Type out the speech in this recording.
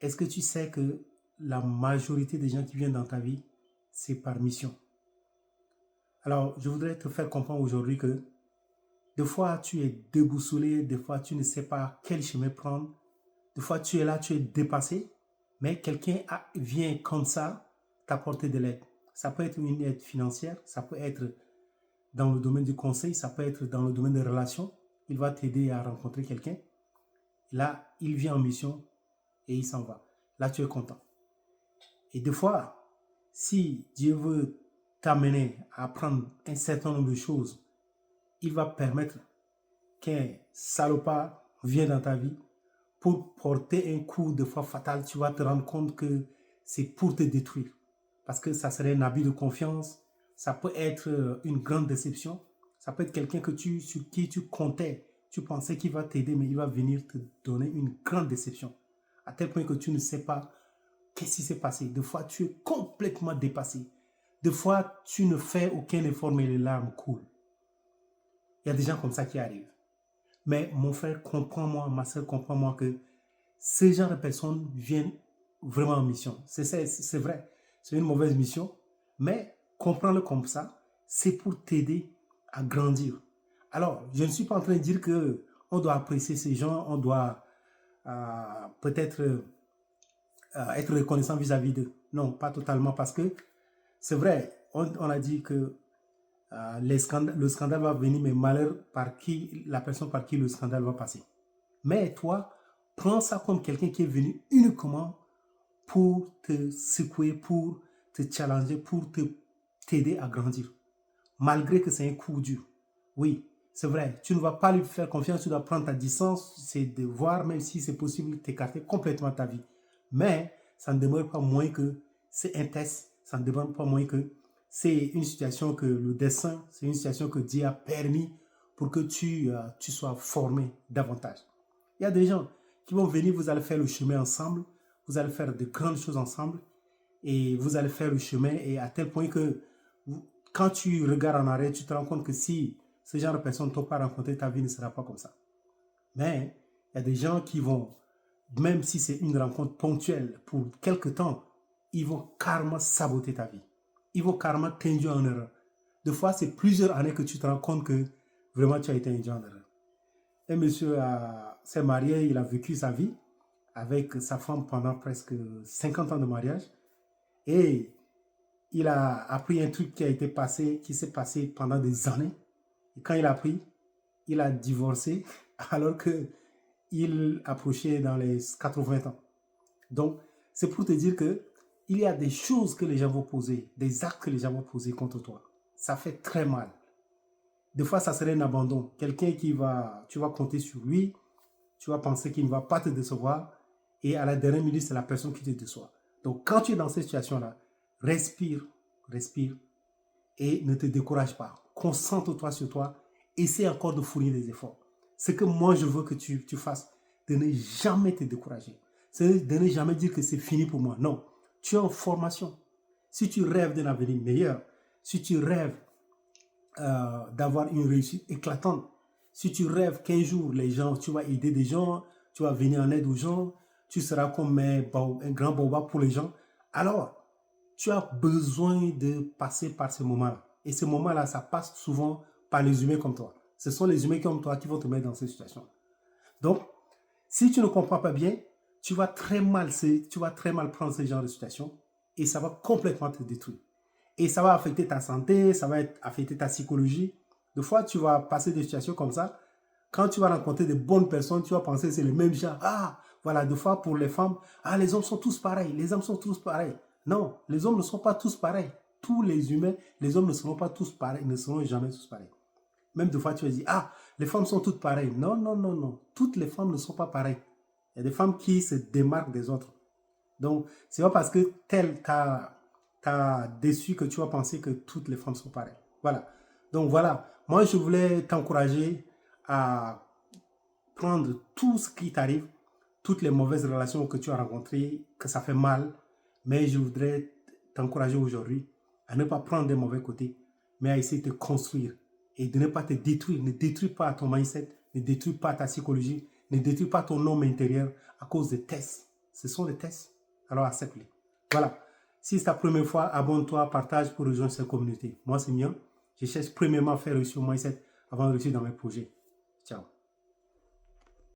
est-ce que tu sais que la majorité des gens qui viennent dans ta vie, c'est par mission? Alors, je voudrais te faire comprendre aujourd'hui que des fois, tu es déboussolé, des fois, tu ne sais pas quel chemin prendre, des fois, tu es là, tu es dépassé, mais quelqu'un vient comme ça t'apporter de l'aide. Ça peut être une aide financière, ça peut être dans le domaine du conseil, ça peut être dans le domaine des relations. Il va t'aider à rencontrer quelqu'un. Là, il vient en mission et il s'en va. Là, tu es content. Et des fois, si Dieu veut t'amener à apprendre un certain nombre de choses, il va permettre qu'un salopard vienne dans ta vie pour porter un coup de fois fatal. Tu vas te rendre compte que c'est pour te détruire. Parce que ça serait un abus de confiance, ça peut être une grande déception, ça peut être quelqu'un sur qui tu comptais, tu pensais qu'il va t'aider, mais il va venir te donner une grande déception. À tel point que tu ne sais pas qu'est-ce qui s'est passé. Des fois, tu es complètement dépassé. Des fois, tu ne fais aucun effort, mais les larmes coulent. Il y a des gens comme ça qui arrivent. Mais mon frère, comprends-moi, ma soeur, comprends-moi que ces genre de personnes viennent vraiment en mission. C'est vrai, c'est une mauvaise mission, mais comprends-le comme ça, c'est pour t'aider à grandir. Alors, je ne suis pas en train de dire que on doit apprécier ces gens, on doit peut-être être reconnaissant vis-à-vis d'eux. Non, pas totalement, parce que c'est vrai, on a dit que le scandale va venir, mais malheur par qui, la personne par qui le scandale va passer. Mais toi, prends ça comme quelqu'un qui est venu uniquement pour te secouer, pour te challenger, pour t'aider à grandir. Malgré que c'est un coup dur. Oui, c'est vrai, tu ne vas pas lui faire confiance, tu dois prendre ta distance, c'est de voir, même si c'est possible, t'écarter complètement de ta vie. Mais ça ne demeure pas moins que c'est un test, ça ne demeure pas moins que c'est une situation que le dessein, c'est une situation que Dieu a permis pour que tu sois formé davantage. Il y a des gens qui vont venir, vous allez faire le chemin ensemble, vous allez faire de grandes choses ensemble, et vous allez faire le chemin, et à tel point que quand tu regardes en arrière, tu te rends compte que si ce genre de personnes ne t'ont pas rencontré, ta vie ne sera pas comme ça. Mais il y a des gens qui vont, même si c'est une rencontre ponctuelle pour quelque temps, ils vont carrément saboter ta vie. Ils vont carrément t'induire en erreur. Des fois, c'est plusieurs années que tu te rends compte que vraiment tu as été induit en erreur. Un monsieur s'est marié, il a vécu sa vie avec sa femme pendant presque 50 ans de mariage. Et il a appris un truc qui s'est passé pendant des années. Et quand il a appris, il a divorcé alors qu'il approchait dans les 80 ans. Donc, c'est pour te dire que il y a des choses que les gens vont poser, des actes que les gens vont poser contre toi. Ça fait très mal. Des fois, ça serait un abandon. Quelqu'un tu vas compter sur lui, tu vas penser qu'il ne va pas te décevoir, et à la dernière minute, c'est la personne qui te déçoit. Donc, quand tu es dans cette situation-là, respire, respire, et ne te décourage pas. Concentre-toi sur toi, essaie encore de fournir des efforts. Ce que moi, je veux que tu fasses, de ne jamais te décourager. C'est de ne jamais dire que c'est fini pour moi. Non, tu es en formation. Si tu rêves d'un avenir meilleur, si tu rêves d'avoir une réussite éclatante. Si tu rêves qu'un jour, tu vas aider des gens, tu vas venir en aide aux gens, tu seras comme un grand boba pour les gens, alors tu as besoin de passer par ce moment-là. Et ce moment-là, ça passe souvent par les humains comme toi. Ce sont les humains comme toi qui vont te mettre dans cette situation. Donc, si tu ne comprends pas bien, tu vas très mal prendre ce genre de situation et ça va complètement te détruire. Et ça va affecter ta santé, ça va affecter ta psychologie. Des fois, tu vas passer des situations comme ça. Quand tu vas rencontrer de bonnes personnes, tu vas penser que c'est le même genre. Ah, voilà, des fois pour les femmes, ah, les hommes sont tous pareils, les hommes sont tous pareils. Non, les hommes ne sont pas tous pareils. Tous les humains, les hommes ne seront pas tous pareils, ne seront jamais tous pareils. Même des fois, tu vas dire, ah, les femmes sont toutes pareilles. Non, non, non, non. Toutes les femmes ne sont pas pareilles. Il y a des femmes qui se démarquent des autres. Donc, c'est pas parce que tel t'as déçu que tu vas penser que toutes les femmes sont pareilles. Voilà. Donc, voilà. Moi, je voulais t'encourager à prendre tout ce qui t'arrive, toutes les mauvaises relations que tu as rencontrées, que ça fait mal. Mais je voudrais t'encourager aujourd'hui à ne pas prendre des mauvais côtés, mais à essayer de te construire et de ne pas te détruire. Ne détruis pas ton mindset, ne détruis pas ta psychologie, ne détruis pas ton homme intérieur à cause de tests. Ce sont des tests. Alors, accepte-les. Voilà. Si c'est ta première fois, abonne-toi, partage pour rejoindre cette communauté. Moi, c'est Mian. Je cherche premièrement à faire réussir au mindset avant de réussir dans mes projets. Ciao.